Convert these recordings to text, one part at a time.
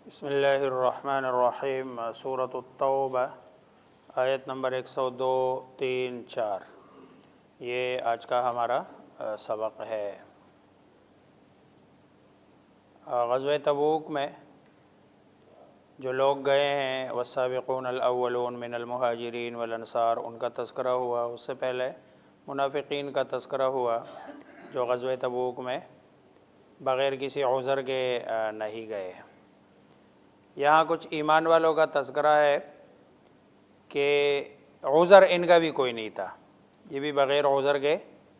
بسم اللہ الرحمن الرحیم۔ سورۃ التوبہ آیت نمبر 102، 3، 4 یہ آج کا ہمارا سبق ہے۔ غزوہ تبوک میں جو لوگ گئے ہیں والسابقون الاولون من المہاجرین والانصار، ان کا تذکرہ ہوا۔ اس سے پہلے منافقین کا تذکرہ ہوا جو غزوہ تبوک میں بغیر کسی عذر کے نہیں گئے۔ یہاں کچھ ایمان والوں کا تذکرہ ہے کہ عذر ان کا بھی کوئی نہیں تھا، یہ بھی بغیر عذر کے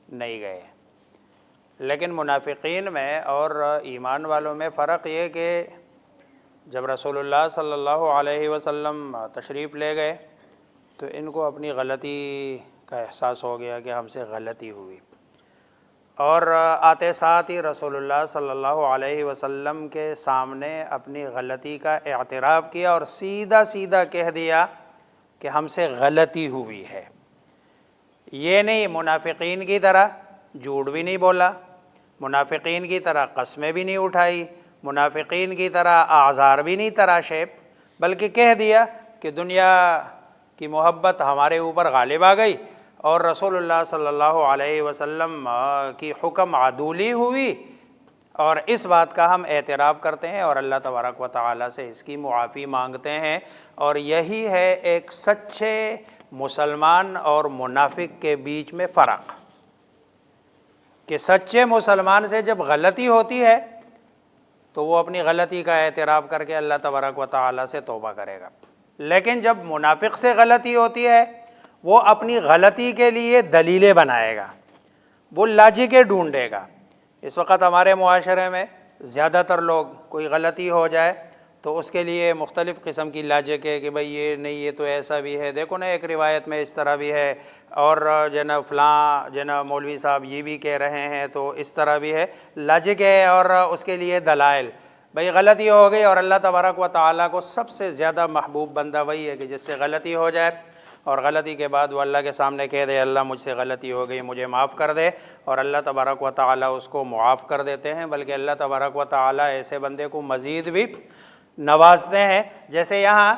نہیں گئے۔ لیکن منافقین میں اور ایمان والوں میں فرق یہ کہ جب رسول اللہ صلی اللہ علیہ وسلم تشریف لے گئے تو ان کو اپنی غلطی کا احساس ہو گیا کہ ہم سے غلطی ہوئی، اور آتے ساتھ ہی رسول اللہ صلی اللہ علیہ وسلم کے سامنے اپنی غلطی کا اعتراف کیا اور سیدھا سیدھا کہہ دیا کہ ہم سے غلطی ہوئی ہے۔ یہ نہیں منافقین کی طرح جھوٹ بھی نہیں بولا، منافقین کی طرح قسمیں بھی نہیں اٹھائی، منافقین کی طرح اعذار بھی نہیں تراشے، بلکہ کہہ دیا کہ دنیا کی محبت ہمارے اوپر غالب آ گئی اور رسول اللہ صلی اللہ علیہ وسلم کی حکم عدولی ہوئی، اور اس بات کا ہم اعتراف کرتے ہیں اور اللہ تبارک و تعالیٰ سے اس کی معافی مانگتے ہیں۔ اور یہی ہے ایک سچے مسلمان اور منافق کے بیچ میں فرق، کہ سچے مسلمان سے جب غلطی ہوتی ہے تو وہ اپنی غلطی کا اعتراف کر کے اللہ تبارک و تعالیٰ سے توبہ کرے گا، لیکن جب منافق سے غلطی ہوتی ہے وہ اپنی غلطی کے لیے دلیلیں بنائے گا، وہ لاجکیں ڈھونڈے گا۔ اس وقت ہمارے معاشرے میں زیادہ تر لوگ کوئی غلطی ہو جائے تو اس کے لیے مختلف قسم کی لاجک ہے کہ بھئی یہ نہیں، یہ تو ایسا بھی ہے، دیکھو نا ایک روایت میں اس طرح بھی ہے، اور جناب فلاں جناب مولوی صاحب یہ بھی کہہ رہے ہیں تو اس طرح بھی ہے، لاجک ہے اور اس کے لیے دلائل۔ بھئی غلطی ہو گئی، اور اللہ تبارک و تعالیٰ کو سب سے زیادہ محبوب بندہ وہی ہے کہ جس سے غلطی ہو جائے اور غلطی کے بعد وہ اللہ کے سامنے کہہ دے اللہ مجھ سے غلطی ہو گئی، مجھے معاف کر دے، اور اللہ تبارک و تعالیٰ اس کو معاف کر دیتے ہیں۔ بلکہ اللہ تبارک و تعالیٰ ایسے بندے کو مزید بھی نوازتے ہیں۔ جیسے یہاں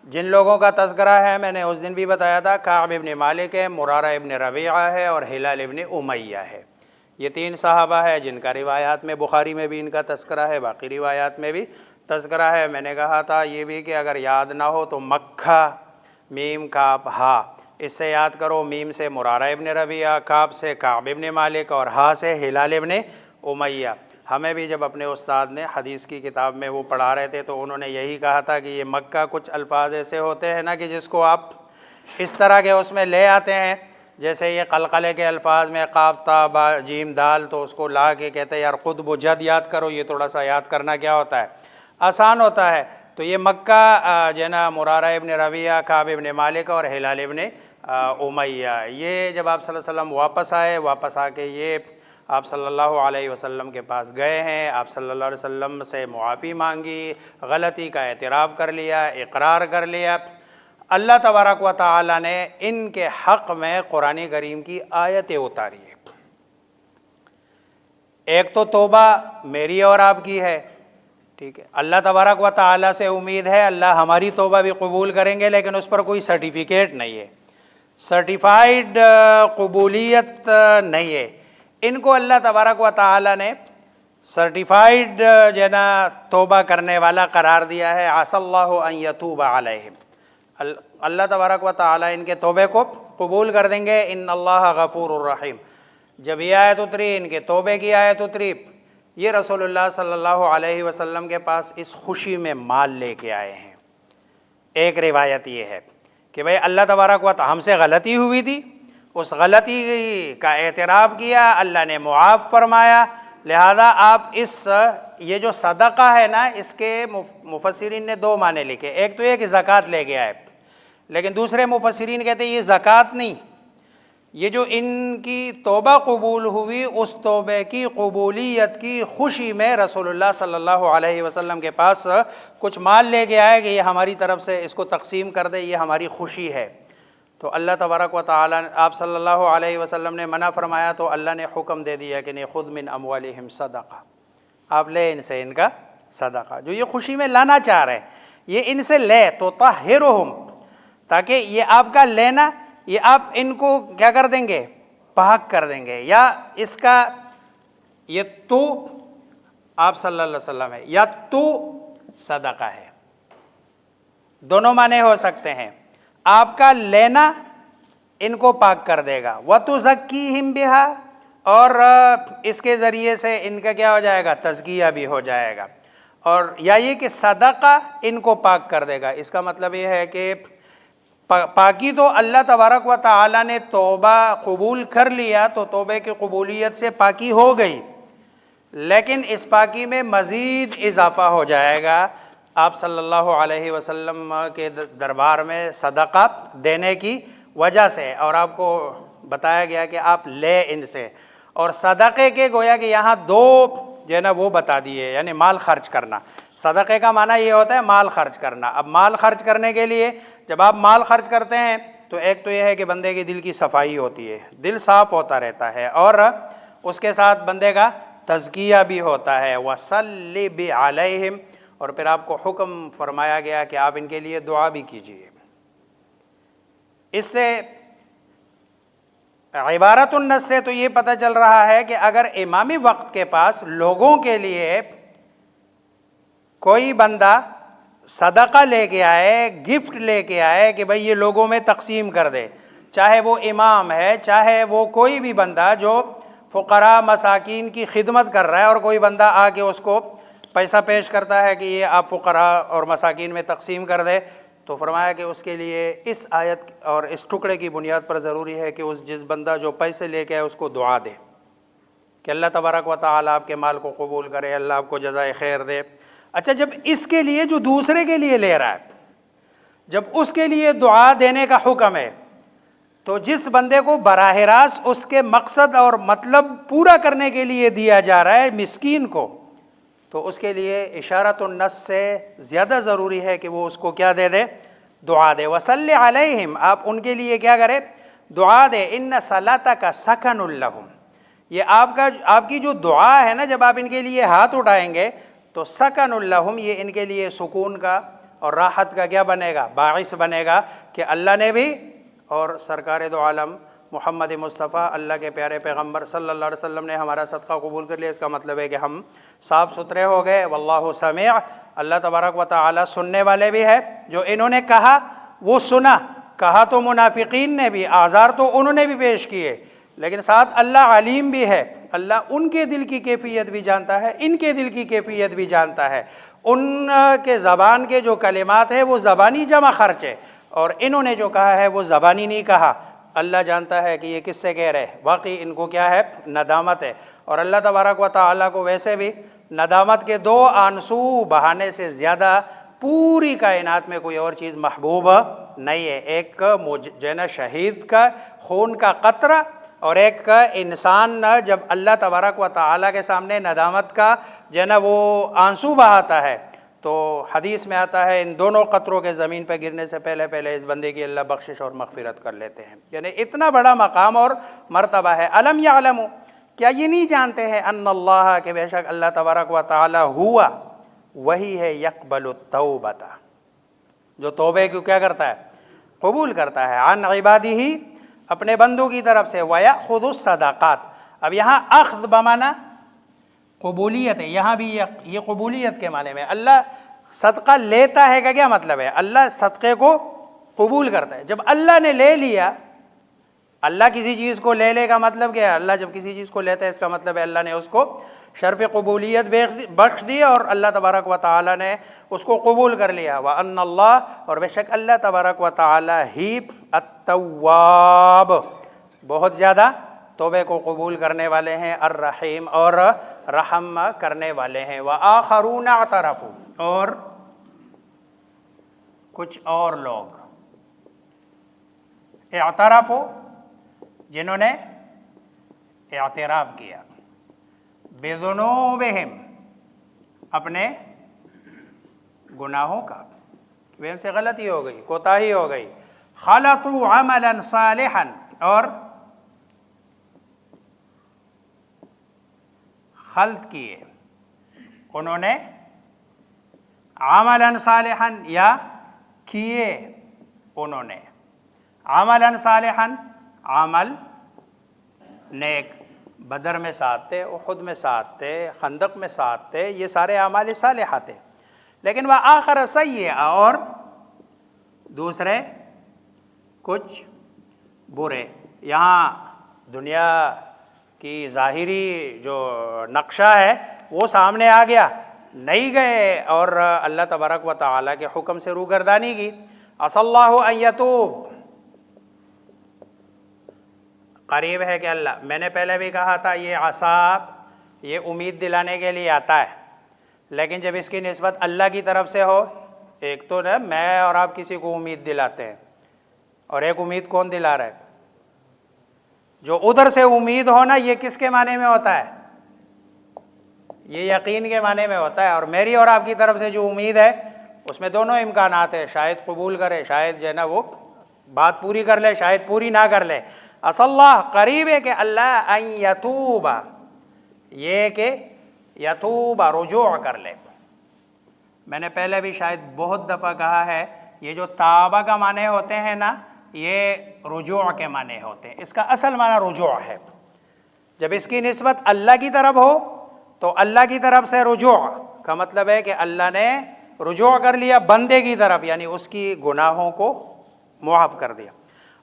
جن لوگوں کا تذکرہ ہے میں نے اس دن بھی بتایا تھا، کعب ابن مالک ہے، مرارہ ابن ربیعہ ہے اور ہلال ابن امیہ ہے۔ یہ تین صحابہ ہے جن کا روایات میں بخاری میں بھی ان کا تذکرہ ہے، باقی روایات میں بھی تذکرہ ہے۔ میں نے کہا تھا یہ بھی کہ اگر یاد نہ ہو تو مکہ، میم کاف ہا، اس سے یاد کرو۔ میم سے مرارہ ابن ربیعہ، کاف سے کعب ابن مالک اور ہا سے ہلال ابن امیہ۔ ہمیں بھی جب اپنے استاد نے حدیث کی کتاب میں وہ پڑھا رہے تھے تو انہوں نے یہی کہا تھا کہ یہ مکہ کچھ الفاظ ایسے ہوتے ہیں نا کہ جس کو آپ اس طرح کے اس میں لے آتے ہیں، جیسے یہ قلقلے کے الفاظ میں قاف تا با جیم دال، تو اس کو لا کے کہتے ہیں یار قطب و جد یاد کرو، یہ تھوڑا سا یاد کرنا کیا ہوتا ہے، آسان ہوتا ہے۔ تو یہ مکہ جنا مرارہ ابن ربیعہ، کعب ابن مالک اور ہلال ابن امیہ، یہ جب آپ صلی اللہ علیہ وسلم واپس آئے، واپس آ کے یہ آپ صلی اللہ علیہ وسلم کے پاس گئے ہیں، آپ صلی اللہ علیہ وسلم سے معافی مانگی، غلطی کا اعتراف کر لیا، اقرار کر لیا۔ اللہ تبارک و تعالیٰ نے ان کے حق میں قرآن کریم کی آیتیں اتاری ہیں۔ ایک تو توبہ میری اور آپ کی ہے، ٹھیک ہے، اللہ تبارک و تعالیٰ سے امید ہے اللہ ہماری توبہ بھی قبول کریں گے، لیکن اس پر کوئی سرٹیفکیٹ نہیں ہے، سرٹیفائیڈ قبولیت نہیں ہے۔ ان کو اللہ تبارک و تعالیٰ نے سرٹیفائیڈ توبہ کرنے والا قرار دیا ہے۔ عسى اللہ ان یتوب علیہم، اللہ تبارک و تعالیٰ ان کے توبے کو قبول کر دیں گے۔ ان اللہ غفور الرحیم، جب یہ آیت اتری، ان کے توبے کی آیت اتری، یہ رسول اللہ صلی اللہ علیہ وسلم کے پاس اس خوشی میں مال لے کے آئے ہیں۔ ایک روایت یہ ہے کہ بھئی اللہ تبارک و تعالیٰ ہم سے غلطی ہوئی تھی، اس غلطی کا اعتراف کیا، اللہ نے معاف فرمایا، لہذا آپ یہ جو صدقہ ہے نا، اس کے مفسرین نے دو معنی لکھے۔ ایک تو یہ کہ زکوٰۃ لے کے آئے، لیکن دوسرے مفسرین کہتے ہیں یہ زکوٰۃ نہیں، یہ جو ان کی توبہ قبول ہوئی، اس توبے کی قبولیت کی خوشی میں رسول اللہ صلی اللہ علیہ وسلم کے پاس کچھ مال لے کے آئے کہ یہ ہماری طرف سے اس کو تقسیم کر دے، یہ ہماری خوشی ہے۔ تو اللہ تبارک و تعالیٰ آپ صلی اللہ علیہ وسلم نے منع فرمایا تو اللہ نے حکم دے دیا کہ نہیں، خذ من اموالہم صدقہ، آپ لے ان سے ان کا صدقہ، جو یہ خوشی میں لانا چاہ رہے ہیں یہ ان سے لے تو طہرہم، تاکہ یہ آپ کا لینا یہ آپ ان کو کیا کر دیں گے، پاک کر دیں گے. یا اس کا یہ تو آپ صلی اللہ علیہ وسلم ہے یا تو صدقہ ہے، دونوں معنی ہو سکتے ہیں. آپ کا لینا ان کو پاک کر دے گا، وَتُزَكِّيهِمْ بِهَا، اور اس کے ذریعے سے ان کا کیا ہو جائے گا، تزکیہ بھی ہو جائے گا. اور یا یہ کہ صدقہ ان کو پاک کر دے گا. اس کا مطلب یہ ہے کہ پاکی تو اللہ تبارک و تعالی نے توبہ قبول کر لیا تو توبے کی قبولیت سے پاکی ہو گئی، لیکن اس پاکی میں مزید اضافہ ہو جائے گا آپ صلی اللہ علیہ وسلم کے دربار میں صدقہ دینے کی وجہ سے. اور آپ کو بتایا گیا کہ آپ لے ان سے، اور صدقے کے گویا کہ یہاں دو جو ہے نا وہ بتا دیے، یعنی مال خرچ کرنا. صدقے کا معنی یہ ہوتا ہے مال خرچ کرنا. اب مال خرچ کرنے کے لیے جب آپ مال خرچ کرتے ہیں تو ایک تو یہ ہے کہ بندے کے دل کی صفائی ہوتی ہے، دل صاف ہوتا رہتا ہے، اور اس کے ساتھ بندے کا تزکیہ بھی ہوتا ہے. وَصَلِّ بِعَلَيْهِمْ، اور پھر آپ کو حکم فرمایا گیا کہ آپ ان کے لیے دعا بھی کیجیے. اس سے عبارت النص سے تو یہ پتہ چل رہا ہے کہ اگر امامی وقت کے پاس لوگوں کے لیے کوئی بندہ صدقہ لے کے آئے، گفٹ لے کے آئے کہ بھئی یہ لوگوں میں تقسیم کر دے، چاہے وہ امام ہے چاہے وہ کوئی بھی بندہ جو فقراء مساکین کی خدمت کر رہا ہے، اور کوئی بندہ آ کے اس کو پیسہ پیش کرتا ہے کہ یہ آپ فقراء اور مساکین میں تقسیم کر دے، تو فرمایا کہ اس کے لیے اس آیت اور اس ٹکڑے کی بنیاد پر ضروری ہے کہ جس بندہ جو پیسے لے کے آئے اس کو دعا دے کہ اللہ تبارک و تعالیٰ آپ کے مال کو قبول کرے، اللہ آپ کو جزائے خیر دے. اچھا، جب اس کے لیے جو دوسرے کے لیے لے رہا ہے، جب اس کے لیے دعا دینے کا حکم ہے، تو جس بندے کو براہ راست اس کے مقصد اور مطلب پورا کرنے کے لیے دیا جا رہا ہے، مسکین کو، تو اس کے لیے اشارت النص سے زیادہ ضروری ہے کہ وہ اس کو کیا دے دعا دے. وصلی علیہم، آپ ان کے لیے کیا کرے، دعا دے. ان صلاتک سکن لہم، یہ آپ کی جو دعا ہے نا، جب آپ ان کے لیے ہاتھ اٹھائیں گے تو سکن لہم، یہ ان کے لیے سکون کا اور راحت کا کیا بنے گا، باعث بنے گا کہ اللہ نے بھی اور سرکار دو عالم محمد مصطفیٰ اللہ کے پیارے پیغمبر صلی اللہ علیہ وسلم نے ہمارا صدقہ قبول کر لیا. اس کا مطلب ہے کہ ہم صاف ستھرے ہو گئے. واللہ سمیع، اللہ تبارک و تعالی سننے والے بھی ہے. جو انہوں نے کہا وہ سنا، کہا تو منافقین نے بھی، اعذار تو انہوں نے بھی پیش کیے، لیکن ساتھ اللہ علیم بھی ہے. اللہ ان کے دل کی کیفیت بھی جانتا ہے، ان کے دل کی کیفیت بھی جانتا ہے. ان کے زبان کے جو کلمات ہیں وہ زبانی جمع خرچ ہے، اور انہوں نے جو کہا ہے وہ زبانی نہیں کہا. اللہ جانتا ہے کہ یہ کس سے کہہ رہے، واقعی ان کو کیا ہے، ندامت ہے. اور اللہ تبارک و تعالیٰ کو ویسے بھی ندامت کے دو آنسو بہانے سے زیادہ پوری کائنات میں کوئی اور چیز محبوب نہیں ہے. ایک جو ہے نا شہید کا خون کا قطرہ، اور ایک انسان جب اللہ تبارک و تعالیٰ کے سامنے ندامت کا جو ہے نا وہ آنسو بہاتا ہے، تو حدیث میں آتا ہے ان دونوں قطروں کے زمین پہ گرنے سے پہلے پہلے اس بندے کی اللہ بخشش اور مغفرت کر لیتے ہیں. یعنی اتنا بڑا مقام اور مرتبہ ہے. الم یعلموا، کیا یہ نہیں جانتے ہیں، ان اللہ، کہ بے شک اللہ تبارک و تعالی ہوا، وہی ہے یقبل التوبۃ، جو توبے کو کیا کرتا ہے، قبول کرتا ہے، عن عبادہ، اپنے بندوں کی طرف سے، ویأخذ الصدقات. اب یہاں اخذ بمانا قبولیت ہے، یہاں بھی یہ قبولیت کے معنی میں. اللہ صدقہ لیتا ہے کا کیا مطلب ہے، اللہ صدقے کو قبول کرتا ہے. جب اللہ نے لے لیا، اللہ کسی چیز کو لے کا مطلب کیا ہے، اللہ جب کسی چیز کو لیتا ہے اس کا مطلب ہے اللہ نے اس کو شرف قبولیت بخش دی، اور اللہ تبارک و تعالی نے اس کو قبول کر لیا. وَأَنَّ اللَّهَ، اور بے شک اللہ تبارک و تعالی ہی التواب، بہت زیادہ توبے کو قبول کرنے والے ہیں، الرحیم، اور رحم کرنے والے ہیں. وَآخَرُونَ اعْتَرَفُوا، اور کچھ اور لوگ اعترافو، جنہوں نے اعتراف کیا، بذنوبہم، اپنے گناہوں کا، وہ ہم سے غلطی ہو گئی، کوتاہی ہو گئی. خلطوا عملا صالحا، اور خلط کیے، انہوں نے عملاً صالحاً یا کیے انہوں نے، عملاً صالحاً عمل نیک، بدر میں ساتھ تھے، احد میں ساتھ تھے، خندق میں ساتھ تھے، یہ سارے اعمال صالحہ تھے، لیکن وآخر سیئہ اور دوسرے کچھ برے۔ یہاں دنیا کی ظاہری جو نقشہ ہے وہ سامنے آ گیا، نہیں گئے اور اللہ تبارک و تعالیٰ کے حکم سے روگردانی کی۔ عسى اللہ ان یتوب، قریب ہے کہ اللہ، میں نے پہلے بھی کہا تھا یہ عصا یہ امید دلانے کے لیے آتا ہے، لیکن جب اس کی نسبت اللہ کی طرف سے ہو، ایک تو نا میں اور آپ کسی کو امید دلاتے ہیں، اور ایک امید کون دلا رہا ہے؟ جو ادھر سے امید ہونا یہ کس کے معنی میں ہوتا ہے؟ یہ یقین کے معنی میں ہوتا ہے، اور میری اور آپ کی طرف سے جو امید ہے اس میں دونوں امکانات ہیں، شاید قبول کرے، شاید جو ہے نا وہ بات پوری کر لے، شاید پوری نہ کر لے۔ عسى اللہ، قریب ہے کہ اللہ ان یتوب، یہ کہ یتوب رجوع کر لے۔ میں نے پہلے بھی شاید بہت دفعہ کہا ہے، یہ جو تابہ کا معنی ہوتے ہیں نا یہ رجوع کے معنی ہوتے ہیں، اس کا اصل معنی رجوع ہے۔ جب اس کی نسبت اللہ کی طرف ہو تو اللہ کی طرف سے رجوع کا مطلب ہے کہ اللہ نے رجوع کر لیا بندے کی طرف، یعنی اس کی گناہوں کو معاف کر دیا۔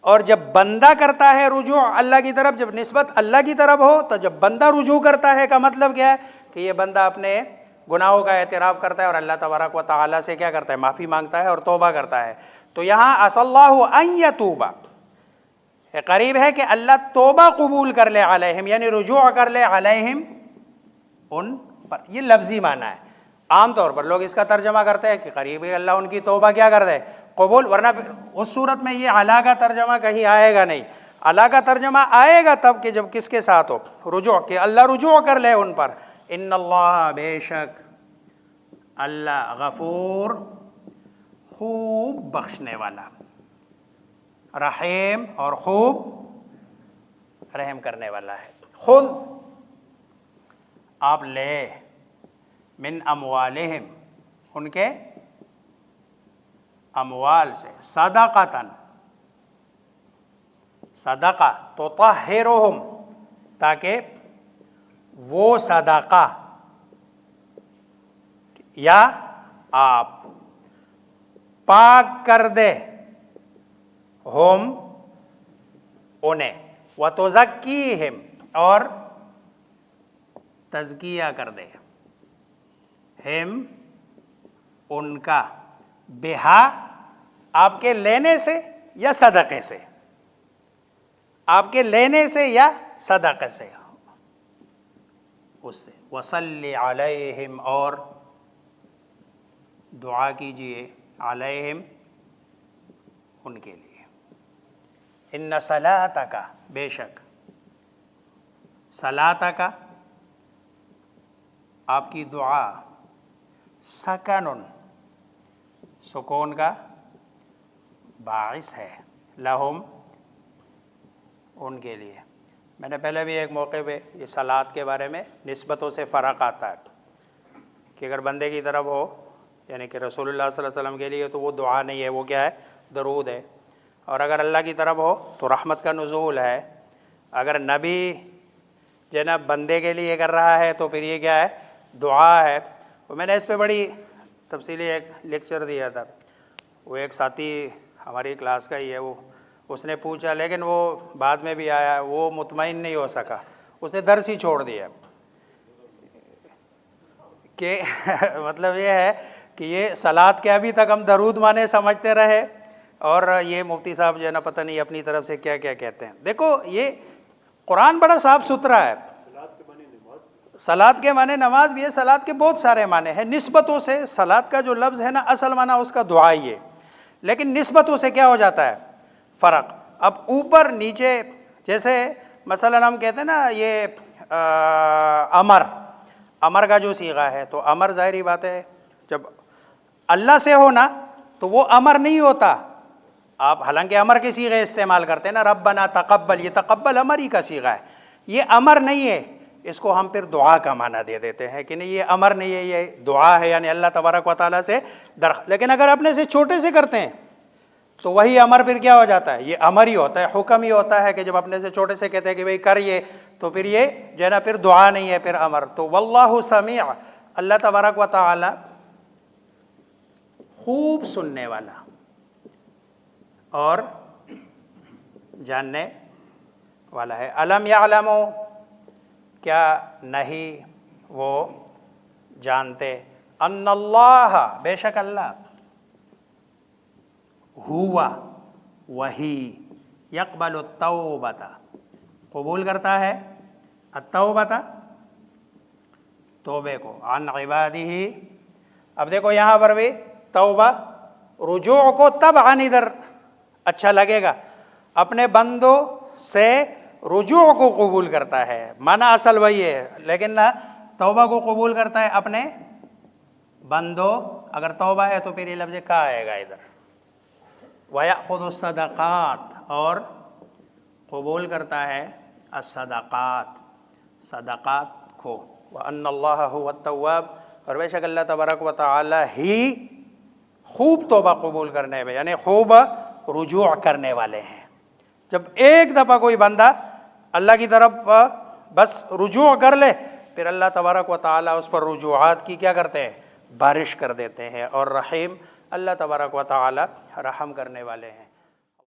اور جب بندہ کرتا ہے رجوع اللہ کی طرف، جب نسبت اللہ کی طرف ہو تو جب بندہ رجوع کرتا ہے کا مطلب کیا ہے کہ یہ بندہ اپنے گناہوں کا اعتراف کرتا ہے اور اللہ تبارک و تعالیٰ سے کیا کرتا ہے؟ معافی مانگتا ہے اور توبہ کرتا ہے۔ تو یہاں عسى اللہ ان یتوب، قریب ہے کہ اللہ توبہ قبول کر لے علیہم، یعنی رجوع کر لے علیہم ان پر۔ یہ لفظی معنی ہے، عام طور پر لوگ اس کا ترجمہ کرتے ہیں کہ قریب ہے اللہ ان کی توبہ کیا کر دے؟ قبول، ورنہ اس صورت میں یہ علا کا ترجمہ کہیں آئے گا نہیں۔ علا کا ترجمہ آئے گا تب کہ جب کس کے ساتھ ہو؟ رجوع، کہ اللہ رجوع کر لے ان پر۔ ان اللہ، بے شک اللہ، غفور، خوب بخشنے والا، رحیم اور خوب رحم کرنے والا ہے۔ خود آپ لے، من اموالہم، ان کے اموال سے، صدقتاً، صدقہ تطہرہم، تاکہ وہ صدقہ یا آپ پاک کر دے ہم انہیں، وتزکیہم، اور تزکیہ کر دے ہم ان کا، بہا آپ کے لینے سے یا صدقے سے، آپ کے لینے سے یا صدقے سے، اس سے۔ وصلی علیہم، اور دعا کیجئے علیہم ان کے لیے۔ ان صلاتک، بے شک صلاتک آپ کی دعا، سکن، سکون کا باعث ہے، لہم ان کے لیے۔ میں نے پہلے بھی ایک موقع پہ یہ صلات کے بارے میں نسبتوں سے فرق آتا ہے کہ اگر بندے کی طرف ہو، یعنی کہ رسول اللہ صلی اللہ علیہ وسلم کے لیے، تو وہ دعا نہیں ہے، وہ کیا ہے؟ درود ہے۔ اور اگر اللہ کی طرف ہو تو رحمت کا نزول ہے۔ اگر نبی جناب بندے کے لیے کر رہا ہے تو پھر یہ کیا ہے؟ دعا ہے۔ میں نے اس پہ بڑی تفصیلی ایک لیکچر دیا تھا، وہ ایک ساتھی ہماری کلاس کا ہی ہے، وہ اس نے پوچھا، لیکن وہ بعد میں بھی آیا، وہ مطمئن نہیں ہو سکا، اس نے درس ہی چھوڑ دیا کہ مطلب یہ ہے کہ یہ صلات کے ابھی تک ہم درود مانے سمجھتے رہے، اور یہ مفتی صاحب جو ہے نا پتہ نہیں اپنی طرف سے کیا کیا کہتے ہیں۔ دیکھو یہ قرآن بڑا صاف ستھرا ہے۔ صلات کے معنی نماز بھی ہے، صلات کے بہت سارے معنی ہیں نسبتوں سے۔ صلات کا جو لفظ ہے نا اصل معنی اس کا دعا ہی ہے، لیکن نسبتوں سے کیا ہو جاتا ہے؟ فرق۔ اب اوپر نیچے، جیسے مثلا ہم کہتے ہیں نا یہ امر کا جو صیغہ ہے، تو امر ظاہری بات ہے جب اللہ سے ہو نا تو وہ امر نہیں ہوتا۔ آپ حالانکہ امر کے صیغے استعمال کرتے ہیں نا، ربنا تقبل، یہ تقبل امر ہی کا صیغہ ہے، یہ امر نہیں ہے۔ اس کو ہم پھر دعا کا معنی دے دیتے ہیں کہ نہیں یہ امر نہیں ہے، یہ دعا ہے، یعنی اللہ تبارک و تعالیٰ سے لیکن اگر اپنے سے چھوٹے سے کرتے ہیں تو وہی امر پھر کیا ہو جاتا ہے؟ یہ امر ہی ہوتا ہے، حکم ہی ہوتا ہے کہ جب اپنے سے چھوٹے سے کہتے ہیں کہ بھئی کر یہ، تو پھر یہ جو ہے نا پھر دعا نہیں ہے، پھر امر۔ تو واللہ سمیع، اللہ تبارک و تعالی خوب سننے والا اور جاننے والا ہے۔ الم یعلموا، کیا نہیں وہ جانتے، ان اللہ، بے شک اللہ، ہوا وہی، یقبل التوبۃ، قبول کرتا ہے، التوبۃ، توبے کو، عن عبادہ۔ اب دیکھو یہاں پر بھی توبہ، رجوع کو تب عن ادھر اچھا لگے گا، اپنے بندوں سے رجوع کو قبول کرتا ہے، معنی اصل وہی ہے، لیکن نہ توبہ کو قبول کرتا ہے اپنے بندوں، اگر توبہ ہے تو پھر یہ لفظ کا آئے گا ادھر، وَيَأْخُذُ الصَّدَقَاتِ، اور قبول کرتا ہے الصدقات، صدقات کو، وَأَنَّ اللَّهَ هُوَ التَّوَّابُ، اور بے شک اللہ تبارک و تعالی ہی خوب توبہ قبول کرنے میں، یعنی خوب رجوع کرنے والے ہیں۔ جب ایک دفعہ کوئی بندہ اللہ کی طرف بس رجوع کر لے، پھر اللہ تبارک و تعالیٰ اس پر رجوعات کی کیا کرتے ہیں؟ بارش کر دیتے ہیں، اور رحیم، اللہ تبارک و تعالیٰ رحم کرنے والے ہیں۔